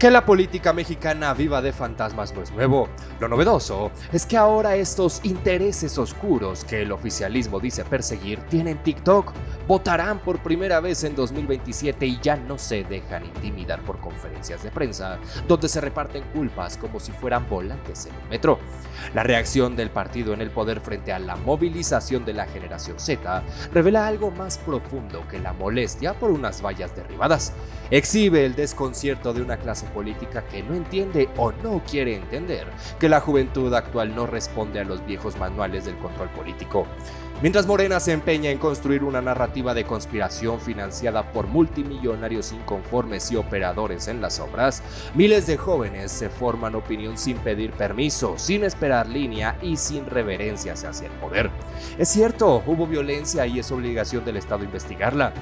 Que la política mexicana viva de fantasmas no es nuevo. Lo novedoso es que ahora estos intereses oscuros que el oficialismo dice perseguir tienen TikTok, votarán por primera vez en 2027 y ya no se dejan intimidar por conferencias de prensa, donde se reparten culpas como si fueran volantes en el metro. La reacción del partido en el poder frente a la movilización de la generación Z revela algo más profundo que la molestia por unas vallas derribadas. Exhibe el desconcierto de una clase política que no entiende o no quiere entender que la juventud actual no responde a los viejos manuales del control político. Mientras Morena se empeña en construir una narrativa de conspiración financiada por multimillonarios inconformes y operadores en las sombras, miles de jóvenes se forman opinión sin pedir permiso, sin esperar línea y sin reverencias hacia el poder. Es cierto, hubo violencia y es obligación del Estado investigarla.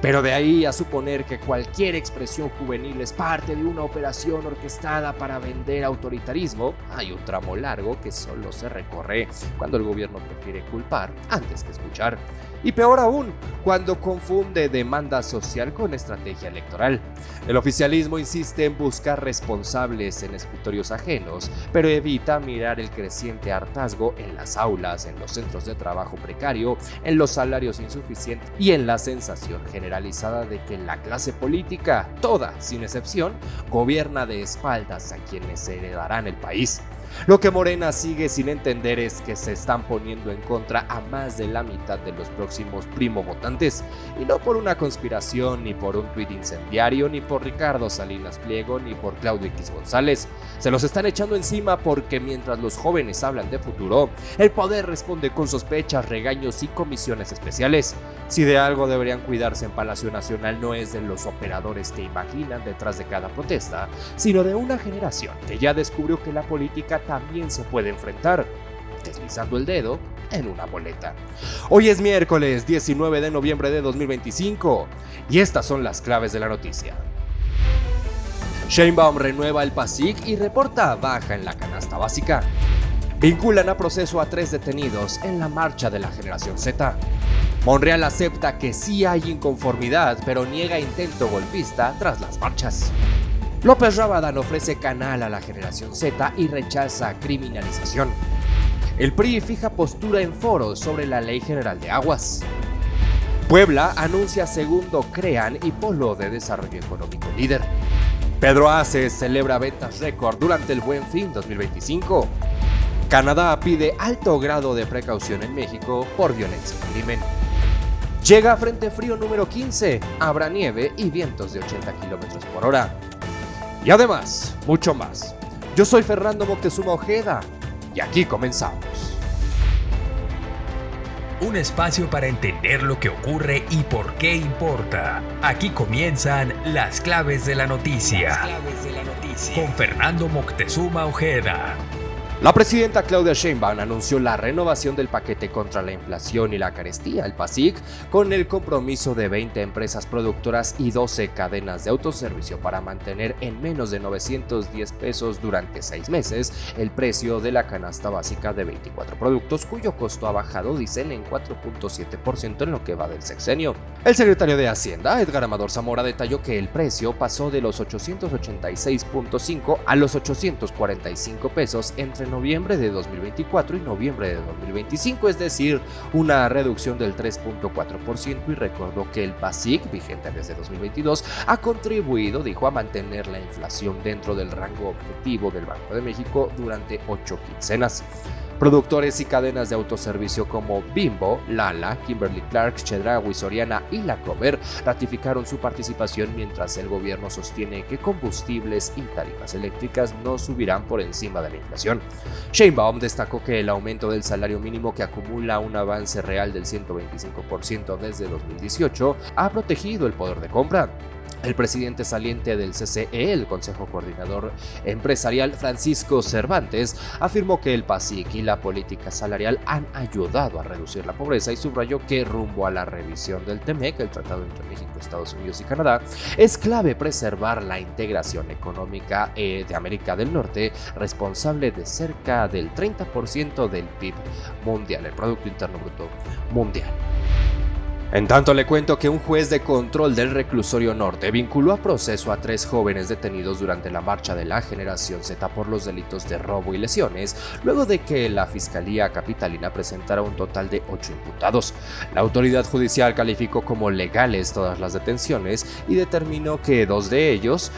Pero de ahí a suponer que cualquier expresión juvenil es parte de una operación orquestada para vender autoritarismo, hay un tramo largo que solo se recorre cuando el gobierno prefiere culpar antes que escuchar. Y peor aún, cuando confunde demanda social con estrategia electoral. El oficialismo insiste en buscar responsables en escritorios ajenos, pero evita mirar el creciente hartazgo en las aulas, en los centros de trabajo precario, en los salarios insuficientes y en la sensación generalizada de que la clase política, toda sin excepción, gobierna de espaldas a quienes heredarán el país. Lo que Morena sigue sin entender es que se están poniendo en contra a más de la mitad de los próximos primo votantes, y no por una conspiración, ni por un tuit incendiario, ni por Ricardo Salinas Pliego, ni por Claudio X González. Se los están echando encima porque mientras los jóvenes hablan de futuro, el poder responde con sospechas, regaños y comisiones especiales. Si de algo deberían cuidarse en Palacio Nacional no es de los operadores que imaginan detrás de cada protesta, sino de una generación que ya descubrió que la política también se puede enfrentar, deslizando el dedo en una boleta. Hoy es miércoles 19 de noviembre de 2025 y estas son las claves de la noticia. Sheinbaum renueva el PASIC y reporta baja en la canasta básica. Vinculan a proceso a 3 detenidos en la marcha de la generación Z. Monreal acepta que sí hay inconformidad, pero niega intento golpista tras las marchas. López Rabadán ofrece canal a la generación Z y rechaza criminalización. El PRI fija postura en foros sobre la Ley General de Aguas. Puebla anuncia segundo CREAN y polo de desarrollo económico líder. Pedro Aces celebra ventas récord durante el Buen Fin 2025. Canadá pide alto grado de precaución en México por violencia y crimen. Llega Frente Frío número 15, habrá nieve y vientos de 80 km por hora. Y además, mucho más. Yo soy Fernando Moctezuma Ojeda y aquí comenzamos. Un espacio para entender lo que ocurre y por qué importa. Aquí comienzan las claves de la noticia. Con Fernando Moctezuma Ojeda. La presidenta Claudia Sheinbaum anunció la renovación del paquete contra la inflación y la carestía, el PASIC, con el compromiso de 20 empresas productoras y 12 cadenas de autoservicio para mantener en menos de 910 pesos durante 6 meses el precio de la canasta básica de 24 productos, cuyo costo ha bajado, dicen, en 4.7% en lo que va del sexenio. El secretario de Hacienda, Edgar Amador Zamora, detalló que el precio pasó de los 886.5 a los 845 pesos entre noviembre de 2024 y noviembre de 2025, es decir, una reducción del 3.4%, y recordó que el PASIC, vigente desde 2022, ha contribuido, dijo, a mantener la inflación dentro del rango objetivo del Banco de México durante 8 quincenas. Productores y cadenas de autoservicio como Bimbo, Lala, Kimberly-Clark, Chedraui, Soriana y La Comer ratificaron su participación, mientras el gobierno sostiene que combustibles y tarifas eléctricas no subirán por encima de la inflación. Sheinbaum destacó que el aumento del salario mínimo, que acumula un avance real del 125% desde 2018, ha protegido el poder de compra. El presidente saliente del CCE, el Consejo Coordinador Empresarial, Francisco Cervantes, afirmó que el PASIC y la política salarial han ayudado a reducir la pobreza y subrayó que rumbo a la revisión del TEMEC, el tratado entre México, Estados Unidos y Canadá, es clave preservar la integración económica de América del Norte, responsable de cerca del 30% del PIB mundial, el Producto Interno Bruto mundial. En tanto le cuento que un juez de control del reclusorio norte vinculó a proceso a 3 jóvenes detenidos durante la marcha de la Generación Z por los delitos de robo y lesiones, luego de que la Fiscalía Capitalina presentara un total de 8 imputados. La autoridad judicial calificó como legales todas las detenciones y determinó que 2 de ellos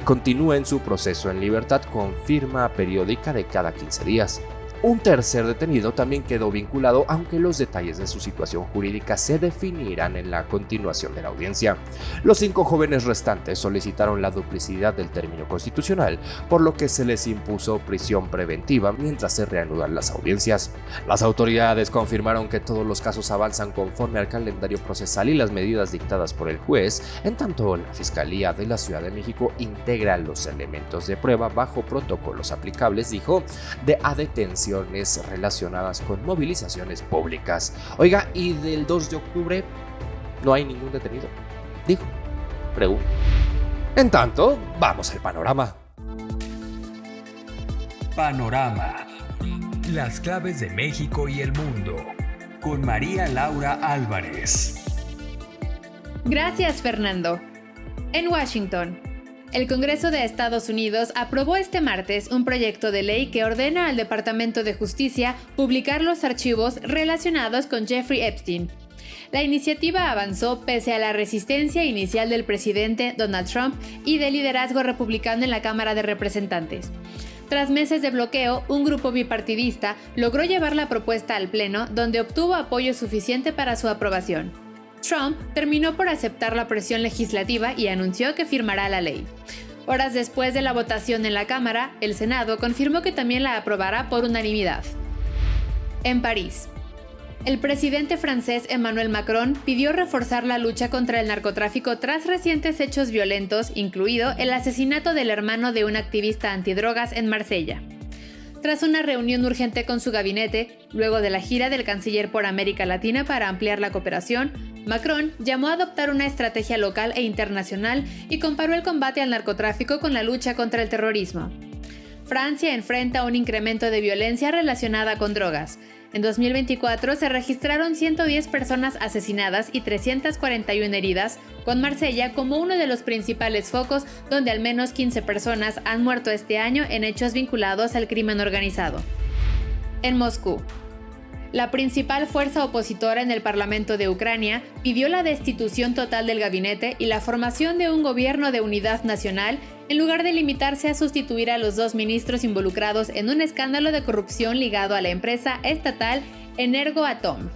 continúen su proceso en libertad con firma periódica de cada 15 días. Un tercer detenido también quedó vinculado, aunque los detalles de su situación jurídica se definirán en la continuación de la audiencia. Los 5 jóvenes restantes solicitaron la duplicidad del término constitucional, por lo que se les impuso prisión preventiva mientras se reanudan las audiencias. Las autoridades confirmaron que todos los casos avanzan conforme al calendario procesal y las medidas dictadas por el juez, en tanto la Fiscalía de la Ciudad de México integra los elementos de prueba bajo protocolos aplicables, dijo, a detención relacionadas con movilizaciones públicas. Oiga, ¿y del 2 de octubre no hay ningún detenido? Dijo, pregunto. En tanto, vamos al panorama. Panorama. Las claves de México y el mundo. Con María Laura Álvarez. Gracias, Fernando. En Washington, el Congreso de Estados Unidos aprobó este martes un proyecto de ley que ordena al Departamento de Justicia publicar los archivos relacionados con Jeffrey Epstein. La iniciativa avanzó pese a la resistencia inicial del presidente Donald Trump y del liderazgo republicano en la Cámara de Representantes. Tras meses de bloqueo, un grupo bipartidista logró llevar la propuesta al Pleno, donde obtuvo apoyo suficiente para su aprobación. Trump terminó por aceptar la presión legislativa y anunció que firmará la ley. Horas después de la votación en la Cámara, el Senado confirmó que también la aprobará por unanimidad. En París, el presidente francés Emmanuel Macron pidió reforzar la lucha contra el narcotráfico tras recientes hechos violentos, incluido el asesinato del hermano de un activista antidrogas en Marsella. Tras una reunión urgente con su gabinete, luego de la gira del canciller por América Latina para ampliar la cooperación, Macron llamó a adoptar una estrategia local e internacional y comparó el combate al narcotráfico con la lucha contra el terrorismo. Francia enfrenta un incremento de violencia relacionada con drogas. En 2024 se registraron 110 personas asesinadas y 341 heridas, con Marsella como uno de los principales focos donde al menos 15 personas han muerto este año en hechos vinculados al crimen organizado. En Moscú, la principal fuerza opositora en el Parlamento de Ucrania pidió la destitución total del gabinete y la formación de un gobierno de unidad nacional en lugar de limitarse a sustituir a los 2 ministros involucrados en un escándalo de corrupción ligado a la empresa estatal Energoatom.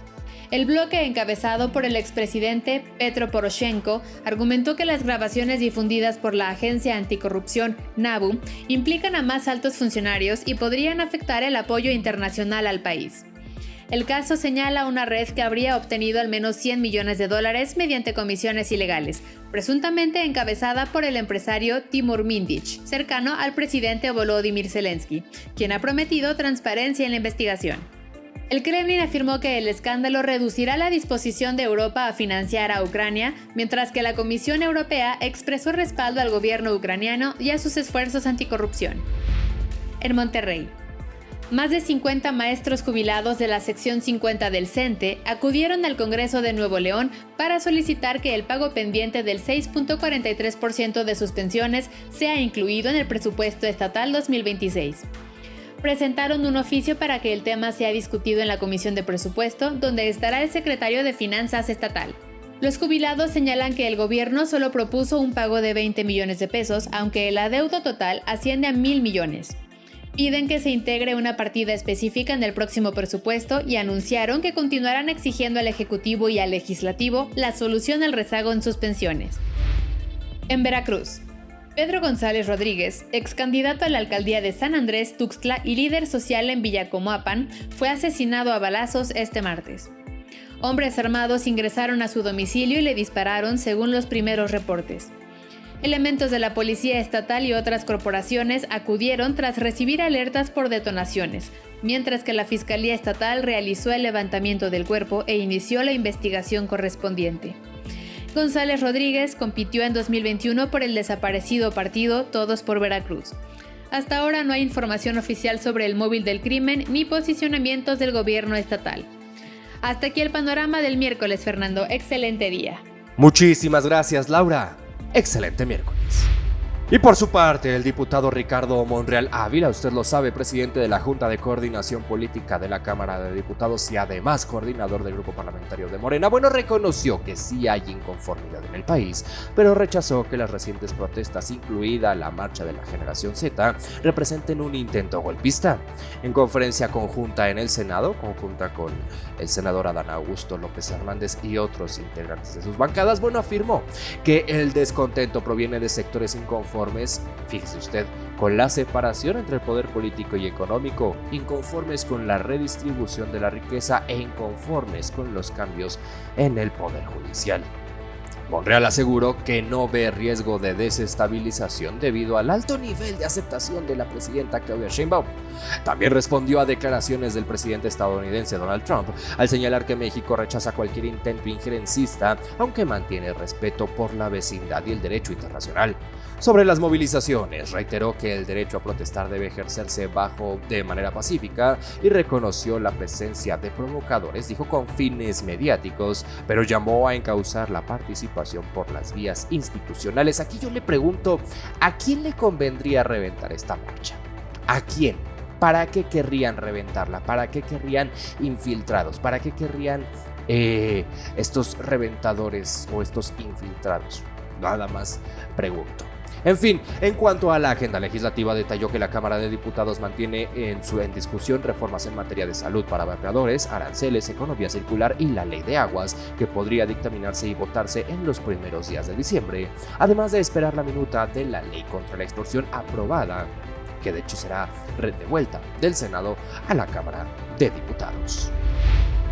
El bloque, encabezado por el expresidente Petro Poroshenko, argumentó que las grabaciones difundidas por la agencia anticorrupción NABU implican a más altos funcionarios y podrían afectar el apoyo internacional al país. El caso señala una red que habría obtenido al menos $100 millones mediante comisiones ilegales, presuntamente encabezada por el empresario Timur Mindich, cercano al presidente Volodymyr Zelensky, quien ha prometido transparencia en la investigación. El Kremlin afirmó que el escándalo reducirá la disposición de Europa a financiar a Ucrania, mientras que la Comisión Europea expresó respaldo al gobierno ucraniano y a sus esfuerzos anticorrupción. En Monterrey, más de 50 maestros jubilados de la sección 50 del CENTE acudieron al Congreso de Nuevo León para solicitar que el pago pendiente del 6.43% de sus pensiones sea incluido en el presupuesto estatal 2026. Presentaron un oficio para que el tema sea discutido en la Comisión de Presupuesto, donde estará el secretario de Finanzas estatal. Los jubilados señalan que el gobierno solo propuso un pago de 20 millones de pesos, aunque el adeudo total asciende a 1,000 millones. Piden que se integre una partida específica en el próximo presupuesto y anunciaron que continuarán exigiendo al Ejecutivo y al Legislativo la solución al rezago en sus pensiones. En Veracruz, Pedro González Rodríguez, ex candidato a la alcaldía de San Andrés Tuxtla y líder social en Villacomoapan, fue asesinado a balazos este martes. Hombres armados ingresaron a su domicilio y le dispararon según los primeros reportes. Elementos de la Policía Estatal y otras corporaciones acudieron tras recibir alertas por detonaciones, mientras que la Fiscalía Estatal realizó el levantamiento del cuerpo e inició la investigación correspondiente. González Rodríguez compitió en 2021 por el desaparecido partido Todos por Veracruz. Hasta ahora no hay información oficial sobre el móvil del crimen ni posicionamientos del gobierno estatal. Hasta aquí el panorama del miércoles, Fernando. Excelente día. Muchísimas gracias, Laura. Excelente miércoles. Y por su parte, el diputado Ricardo Monreal Ávila, usted lo sabe, presidente de la Junta de Coordinación Política de la Cámara de Diputados y además coordinador del grupo parlamentario de Morena, reconoció que sí hay inconformidad en el país, pero rechazó que las recientes protestas, incluida la marcha de la Generación Z, representen un intento golpista. En conferencia conjunta en el Senado, conjunta con el senador Adán Augusto López Hernández y otros integrantes de sus bancadas, afirmó que el descontento proviene de sectores inconformes, fíjese usted, con la separación entre el poder político y económico, inconformes con la redistribución de la riqueza e inconformes con los cambios en el poder judicial. Monreal aseguró que no ve riesgo de desestabilización debido al alto nivel de aceptación de la presidenta Claudia Sheinbaum. También respondió a declaraciones del presidente estadounidense Donald Trump al señalar que México rechaza cualquier intento injerencista, aunque mantiene respeto por la vecindad y el derecho internacional. Sobre las movilizaciones, reiteró que el derecho a protestar debe ejercerse de manera pacífica y reconoció la presencia de provocadores, dijo, con fines mediáticos, pero llamó a encauzar la participación por las vías institucionales. Aquí yo le pregunto, ¿a quién le convendría reventar esta marcha? ¿A quién? ¿Para qué querrían reventarla? ¿Para qué querrían infiltrados? ¿Para qué querrían estos reventadores o estos infiltrados? Nada más pregunto. En fin, en cuanto a la agenda legislativa, detalló que la Cámara de Diputados mantiene en discusión reformas en materia de salud para vapeadores, aranceles, economía circular y la ley de aguas, que podría dictaminarse y votarse en los primeros días de diciembre, además de esperar la minuta de la ley contra la extorsión aprobada, que de hecho será devuelta del Senado a la Cámara de Diputados.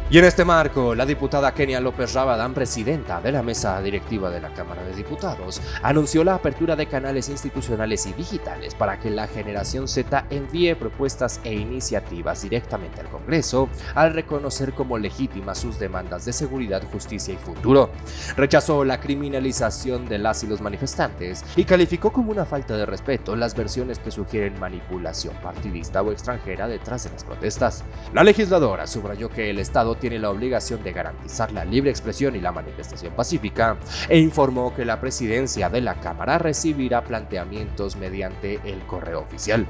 Y en este marco, la diputada Kenia López Rabadán, presidenta de la mesa directiva de la Cámara de Diputados, anunció la apertura de canales institucionales y digitales para que la Generación Z envíe propuestas e iniciativas directamente al Congreso, al reconocer como legítimas sus demandas de seguridad, justicia y futuro. Rechazó la criminalización de las y los manifestantes y calificó como una falta de respeto las versiones que sugieren manipulación partidista o extranjera detrás de las protestas. La legisladora subrayó que el Estado tiene la obligación de garantizar la libre expresión y la manifestación pacífica e informó que la presidencia de la Cámara recibirá planteamientos mediante el correo oficial.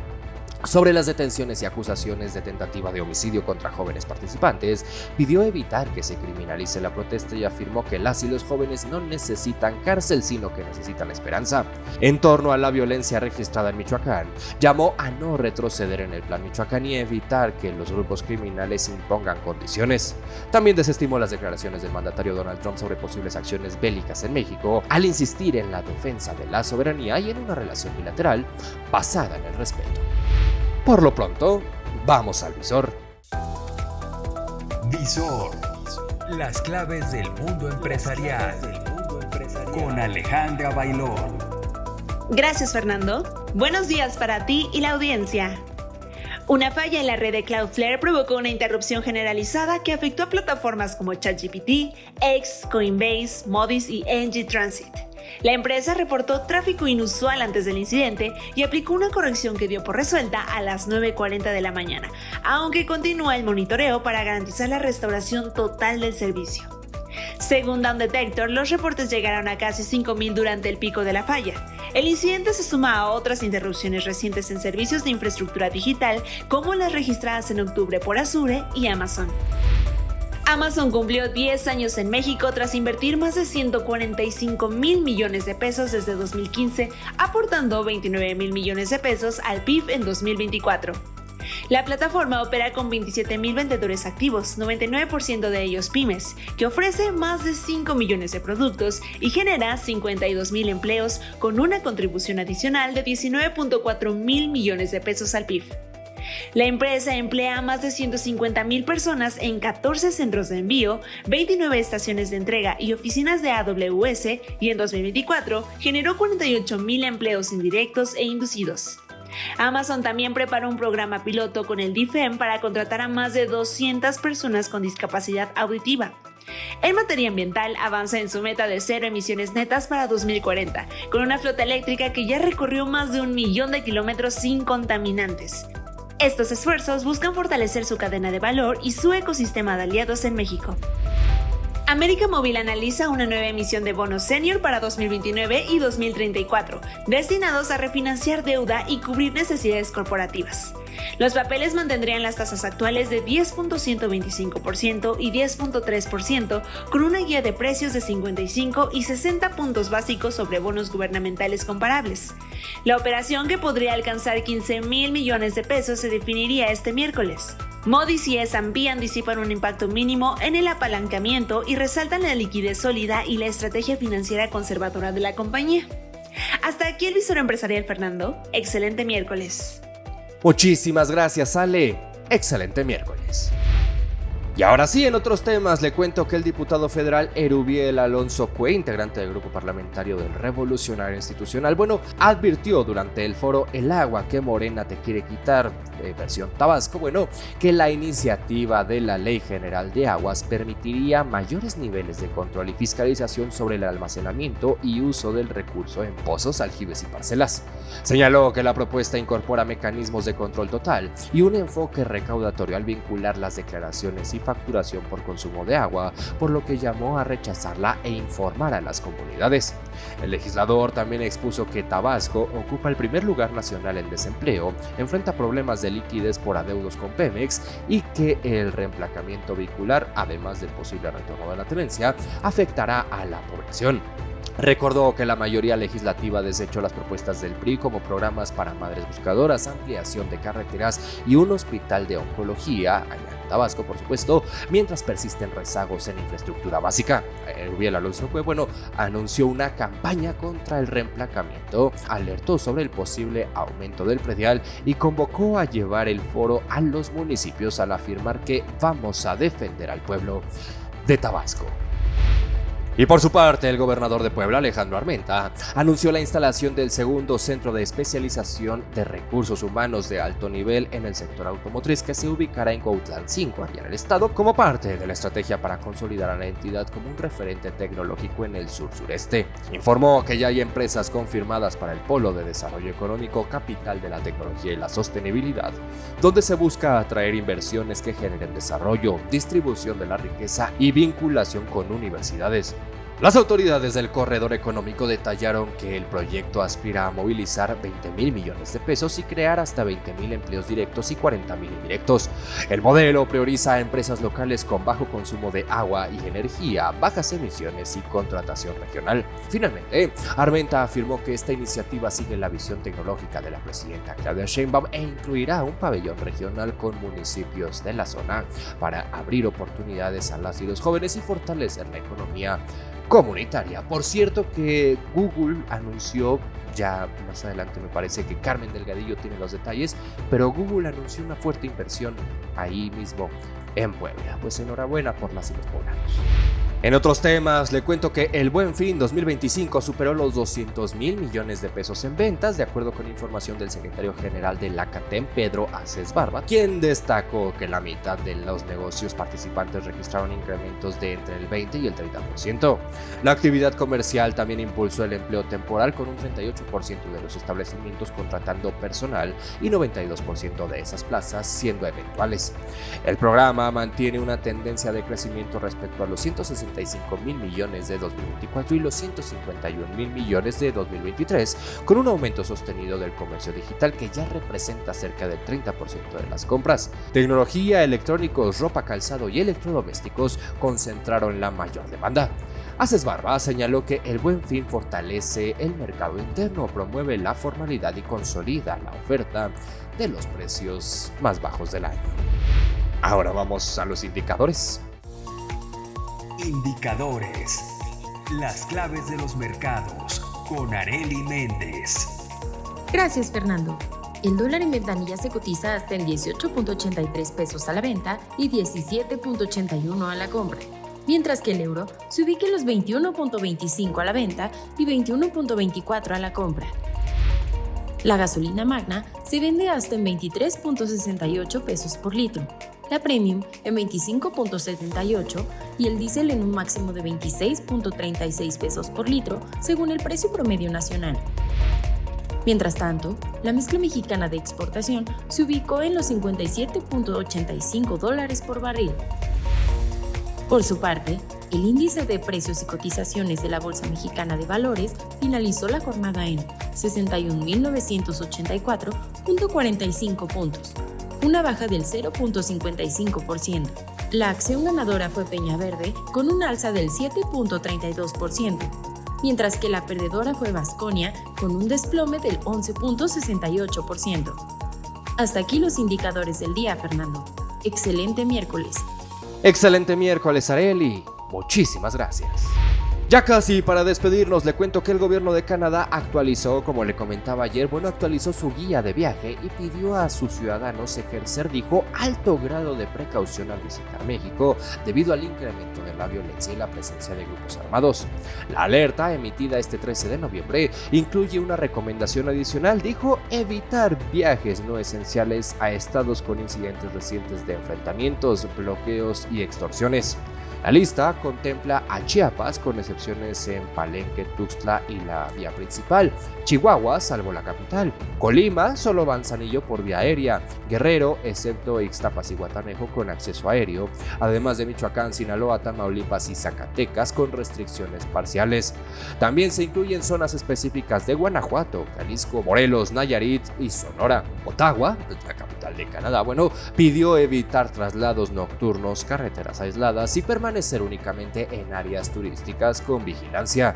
Sobre las detenciones y acusaciones de tentativa de homicidio contra jóvenes participantes, pidió evitar que se criminalice la protesta y afirmó que las y los jóvenes no necesitan cárcel, sino que necesitan esperanza. En torno a la violencia registrada en Michoacán, llamó a no retroceder en el plan Michoacán y evitar que los grupos criminales impongan condiciones. También desestimó las declaraciones del mandatario Donald Trump sobre posibles acciones bélicas en México, al insistir en la defensa de la soberanía y en una relación bilateral basada en el respeto. Por lo pronto, vamos al visor. Visor. Las claves del mundo empresarial. Con Alejandra Bailón. Gracias, Fernando. Buenos días para ti y la audiencia. Una falla en la red de Cloudflare provocó una interrupción generalizada que afectó a plataformas como ChatGPT, X, Coinbase, Modis y NG Transit. La empresa reportó tráfico inusual antes del incidente y aplicó una corrección que dio por resuelta a las 9:40 de la mañana, aunque continúa el monitoreo para garantizar la restauración total del servicio. Según Down Detector, los reportes llegaron a casi 5,000 durante el pico de la falla. El incidente se suma a otras interrupciones recientes en servicios de infraestructura digital, como las registradas en octubre por Azure y Amazon. Amazon cumplió 10 años en México tras invertir más de 145,000 millones de pesos desde 2015, aportando 29,000 millones de pesos al PIB en 2024. La plataforma opera con 27,000 vendedores activos, 99% de ellos pymes, que ofrece más de 5 millones de productos y genera 52,000 empleos con una contribución adicional de 19,4 mil millones de pesos al PIB. La empresa emplea a más de 150,000 personas en 14 centros de envío, 29 estaciones de entrega y oficinas de AWS y en 2024 generó 48,000 empleos indirectos e inducidos. Amazon también preparó un programa piloto con el DIFEM para contratar a más de 200 personas con discapacidad auditiva. En materia ambiental, avanza en su meta de 0 emisiones netas para 2040, con una flota eléctrica que ya recorrió más de 1 millón de kilómetros sin contaminantes. Estos esfuerzos buscan fortalecer su cadena de valor y su ecosistema de aliados en México. América Móvil analiza una nueva emisión de bonos senior para 2029 y 2034, destinados a refinanciar deuda y cubrir necesidades corporativas. Los papeles mantendrían las tasas actuales de 10.125% y 10.3%, con una guía de precios de 55 y 60 puntos básicos sobre bonos gubernamentales comparables. La operación, que podría alcanzar 15,000 millones de pesos, se definiría este miércoles. Moody's y S&P anticipan un impacto mínimo en el apalancamiento y resaltan la liquidez sólida y la estrategia financiera conservadora de la compañía. Hasta aquí el visor empresarial, Fernando. Excelente miércoles. Muchísimas gracias, Ale. Excelente miércoles. Y ahora sí, en otros temas, le cuento que el diputado federal Erubiel Alonso Cue, integrante del grupo parlamentario del Revolucionario Institucional, advirtió durante el foro El agua que Morena te quiere quitar, versión Tabasco, que la iniciativa de la Ley General de Aguas permitiría mayores niveles de control y fiscalización sobre el almacenamiento y uso del recurso en pozos, aljibes y parcelas. Señaló que la propuesta incorpora mecanismos de control total y un enfoque recaudatorio al vincular las declaraciones y facturación por consumo de agua, por lo que llamó a rechazarla e informar a las comunidades. El legislador también expuso que Tabasco ocupa el primer lugar nacional en desempleo, enfrenta problemas de liquidez por adeudos con Pemex y que el reemplacamiento vehicular, además del posible retorno de la tenencia, afectará a la población. Recordó que la mayoría legislativa desechó las propuestas del PRI, como programas para madres buscadoras, ampliación de carreteras y un hospital de oncología, allá en Tabasco por supuesto, mientras persisten rezagos en infraestructura básica. Erubiel Alonso Cue, anunció una campaña contra el reemplacamiento, alertó sobre el posible aumento del predial y convocó a llevar el foro a los municipios al afirmar que vamos a defender al pueblo de Tabasco. Y por su parte, el gobernador de Puebla, Alejandro Armenta, anunció la instalación del segundo centro de especialización de recursos humanos de alto nivel en el sector automotriz, que se ubicará en Cuauhtlán 5, allá en el estado, como parte de la estrategia para consolidar a la entidad como un referente tecnológico en el sur-sureste. Informó que ya hay empresas confirmadas para el Polo de Desarrollo Económico, capital de la tecnología y la sostenibilidad, donde se busca atraer inversiones que generen desarrollo, distribución de la riqueza y vinculación con universidades. Las autoridades del corredor económico detallaron que el proyecto aspira a movilizar 20,000 millones de pesos y crear hasta 20,000 empleos directos y 40,000 indirectos. El modelo prioriza a empresas locales con bajo consumo de agua y energía, bajas emisiones y contratación regional. Finalmente, Armenta afirmó que esta iniciativa sigue la visión tecnológica de la presidenta Claudia Sheinbaum e incluirá un pabellón regional con municipios de la zona para abrir oportunidades a las y los jóvenes y fortalecer la economía comunitaria. Por cierto que Google anunció, ya más adelante me parece que Carmen Delgadillo tiene los detalles, pero Google anunció una fuerte inversión ahí mismo en Puebla. Pues enhorabuena por las y los poblanos. En otros temas, le cuento que el Buen Fin 2025 superó los 200,000 millones de pesos en ventas, de acuerdo con información del secretario general de la CATEM, Pedro Aces Barba, quien destacó que la mitad de los negocios participantes registraron incrementos de entre el 20 y el 30%. La actividad comercial también impulsó el empleo temporal, con un 38% de los establecimientos contratando personal y 92% de esas plazas siendo eventuales. El programa mantiene una tendencia de crecimiento respecto a los 165,000 millones de 2024 y los 151,000 millones de 2023, con un aumento sostenido del comercio digital que ya representa cerca del 30% de las compras. Tecnología, electrónicos, ropa, calzado y electrodomésticos concentraron la mayor demanda. Aces Barba señaló que el Buen Fin fortalece el mercado interno, promueve la formalidad y consolida la oferta de los precios más bajos del año. Ahora vamos a los indicadores. Indicadores. Las claves de los mercados con Arely Méndez. Gracias, Fernando. El dólar en ventanilla se cotiza hasta en 18.83 pesos a la venta y 17.81 a la compra, mientras que el euro se ubica en los 21.25 a la venta y 21.24 a la compra. La gasolina magna se vende hasta en 23.68 pesos por litro, la premium en 25.78 y el diésel en un máximo de 26.36 pesos por litro, según el precio promedio nacional. Mientras tanto, la mezcla mexicana de exportación se ubicó en los $57.85 por barril. Por su parte, el índice de precios y cotizaciones de la Bolsa Mexicana de Valores finalizó la jornada en 61.984.45 puntos, una baja del 0.55%. La acción ganadora fue Peña Verde con un alza del 7.32%, mientras que la perdedora fue Vasconia con un desplome del 11.68%. Hasta aquí los indicadores del día, Fernando. Excelente miércoles. Excelente miércoles, Areli. Muchísimas gracias. Ya casi para despedirnos, le cuento que el gobierno de Canadá actualizó, como le comentaba ayer, actualizó su guía de viaje y pidió a sus ciudadanos ejercer, dijo, alto grado de precaución al visitar México debido al incremento de la violencia y la presencia de grupos armados. La alerta emitida este 13 de noviembre incluye una recomendación adicional, dijo, evitar viajes no esenciales a estados con incidentes recientes de enfrentamientos, bloqueos y extorsiones. La lista contempla a Chiapas, con excepciones en Palenque, Tuxtla y la vía principal, Chihuahua, salvo la capital, Colima, solo Manzanillo por vía aérea, Guerrero, excepto Ixtapas y Guatanejo con acceso aéreo, además de Michoacán, Sinaloa, Tamaulipas y Zacatecas con restricciones parciales. También se incluyen zonas específicas de Guanajuato, Jalisco, Morelos, Nayarit y Sonora. Ottawa, la capital de Canadá, pidió evitar traslados nocturnos, carreteras aisladas y permanecer únicamente en áreas turísticas con vigilancia.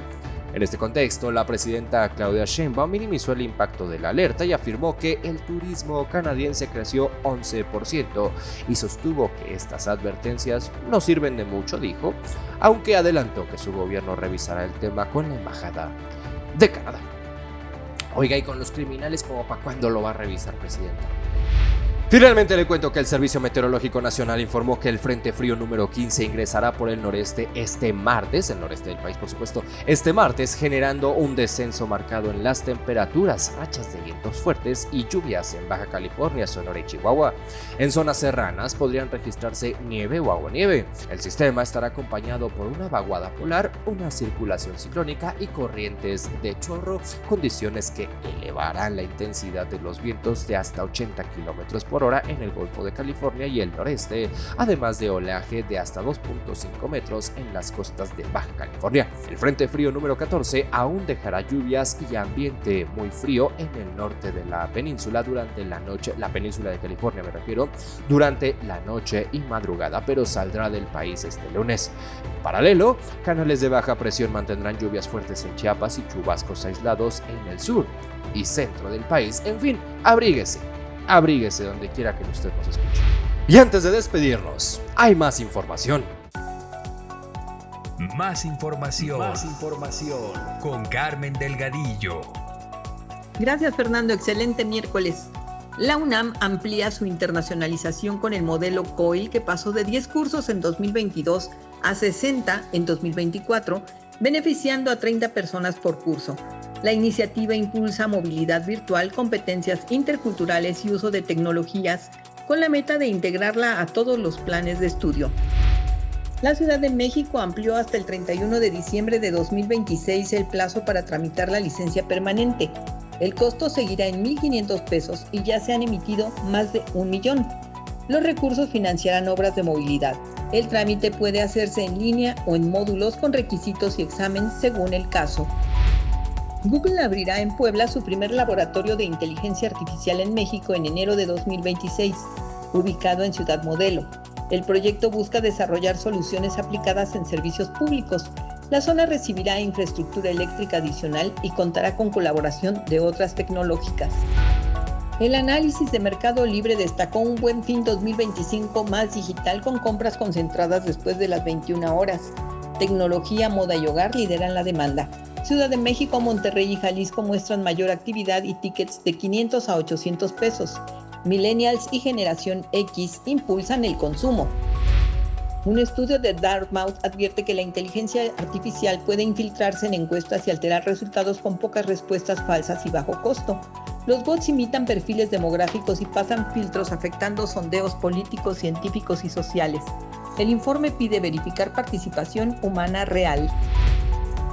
En este contexto, la presidenta Claudia Sheinbaum minimizó el impacto de la alerta y afirmó que el turismo canadiense creció 11% y sostuvo que estas advertencias no sirven de mucho, dijo, aunque adelantó que su gobierno revisará el tema con la embajada de Canadá. Oiga, ¿y con los criminales como para cuándo lo va a revisar, presidenta? Finalmente le cuento que el Servicio Meteorológico Nacional informó que el Frente Frío número 15 ingresará por el noreste este martes, el noreste del país por supuesto, este martes, generando un descenso marcado en las temperaturas, rachas de vientos fuertes y lluvias en Baja California, Sonora y Chihuahua. En zonas serranas podrían registrarse nieve o aguanieve. El sistema estará acompañado por una vaguada polar, una circulación ciclónica y corrientes de chorro, condiciones que elevarán la intensidad de los vientos de hasta 80 kilómetros por hora en el Golfo de California y el noreste, además de oleaje de hasta 2.5 metros en las costas de Baja California. El Frente Frío número 14 aún dejará lluvias y ambiente muy frío en el norte de la península durante la noche, la península de California me refiero, durante la noche y madrugada, pero saldrá del país este lunes. En paralelo, canales de baja presión mantendrán lluvias fuertes en Chiapas y chubascos aislados en el sur y centro del país. En fin, abríguese donde quiera que usted nos escuche. Y antes de despedirnos, hay más información. Más información con Carmen Delgadillo. Gracias, Fernando. Excelente miércoles. La UNAM amplía su internacionalización con el modelo COIL, que pasó de 10 cursos en 2022 a 60 en 2024, beneficiando a 30 personas por curso. La iniciativa impulsa movilidad virtual, competencias interculturales y uso de tecnologías con la meta de integrarla a todos los planes de estudio. La Ciudad de México amplió hasta el 31 de diciembre de 2026 el plazo para tramitar la licencia permanente. El costo seguirá en $1,500 y ya se han emitido más de 1 millón. Los recursos financiarán obras de movilidad. El trámite puede hacerse en línea o en módulos con requisitos y examen según el caso. Google abrirá en Puebla su primer laboratorio de inteligencia artificial en México en enero de 2026, ubicado en Ciudad Modelo. El proyecto busca desarrollar soluciones aplicadas en servicios públicos. La zona recibirá infraestructura eléctrica adicional y contará con colaboración de otras tecnológicas. El análisis de Mercado Libre destacó un Buen Fin 2025 más digital con compras concentradas después de las 21 horas. Tecnología, moda y hogar lideran la demanda. Ciudad de México, Monterrey y Jalisco muestran mayor actividad y tickets de $500 a $800. Millennials y Generación X impulsan el consumo. Un estudio de Dartmouth advierte que la inteligencia artificial puede infiltrarse en encuestas y alterar resultados con pocas respuestas falsas y bajo costo. Los bots imitan perfiles demográficos y pasan filtros afectando sondeos políticos, científicos y sociales. El informe pide verificar participación humana real.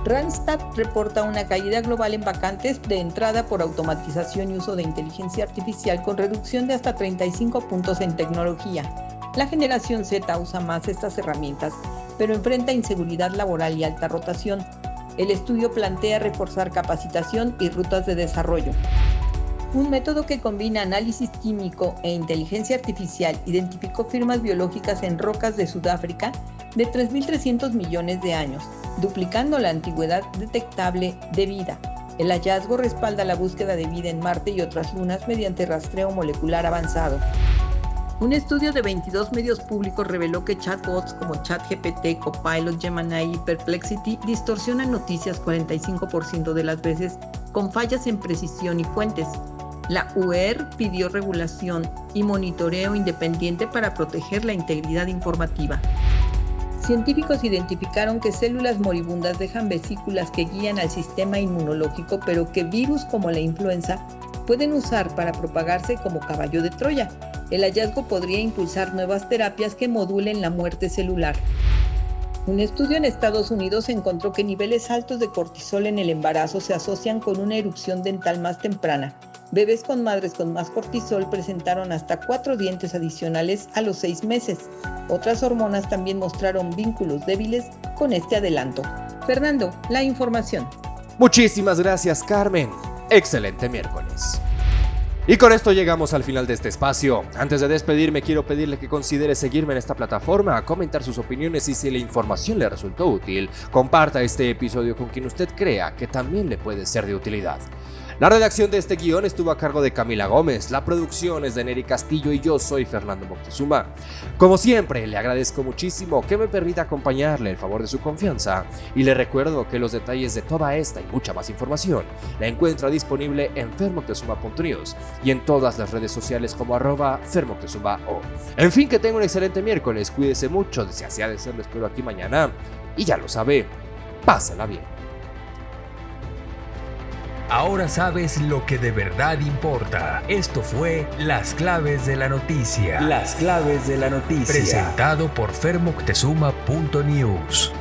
Randstad reporta una caída global en vacantes de entrada por automatización y uso de inteligencia artificial con reducción de hasta 35 puntos en tecnología. La generación Z usa más estas herramientas, pero enfrenta inseguridad laboral y alta rotación. El estudio plantea reforzar capacitación y rutas de desarrollo. Un método que combina análisis químico e inteligencia artificial identificó firmas biológicas en rocas de Sudáfrica de 3.300 millones de años, duplicando la antigüedad detectable de vida. El hallazgo respalda la búsqueda de vida en Marte y otras lunas mediante rastreo molecular avanzado. Un estudio de 22 medios públicos reveló que chatbots como ChatGPT, Copilot, Gemini y Perplexity distorsionan noticias 45% de las veces con fallas en precisión y fuentes. La UER pidió regulación y monitoreo independiente para proteger la integridad informativa. Científicos identificaron que células moribundas dejan vesículas que guían al sistema inmunológico, pero que virus como la influenza pueden usar para propagarse como caballo de Troya. El hallazgo podría impulsar nuevas terapias que modulen la muerte celular. Un estudio en Estados Unidos encontró que niveles altos de cortisol en el embarazo se asocian con una erupción dental más temprana. Bebés con madres con más cortisol presentaron hasta 4 dientes adicionales a los 6 meses. Otras hormonas también mostraron vínculos débiles con este adelanto. Fernando, la información. Muchísimas gracias, Carmen. Excelente miércoles. Y con esto llegamos al final de este espacio. Antes de despedirme, quiero pedirle que considere seguirme en esta plataforma, comentar sus opiniones y si la información le resultó útil, comparta este episodio con quien usted crea que también le puede ser de utilidad. La redacción de este guión estuvo a cargo de Camila Gómez, la producción es de Neri Castillo y yo soy Fernando Moctezuma. Como siempre, le agradezco muchísimo que me permita acompañarle el favor de su confianza y le recuerdo que los detalles de toda esta y mucha más información la encuentra disponible en fermoctezuma.news y en todas las redes sociales como @fermoctezuma_o. En fin, que tenga un excelente miércoles, cuídese mucho, si así ha de ser, lo espero aquí mañana y ya lo sabe, pásala bien. Ahora sabes lo que de verdad importa. Esto fue Las Claves de la Noticia. Las Claves de la Noticia. Presentado por fermoctezuma.news.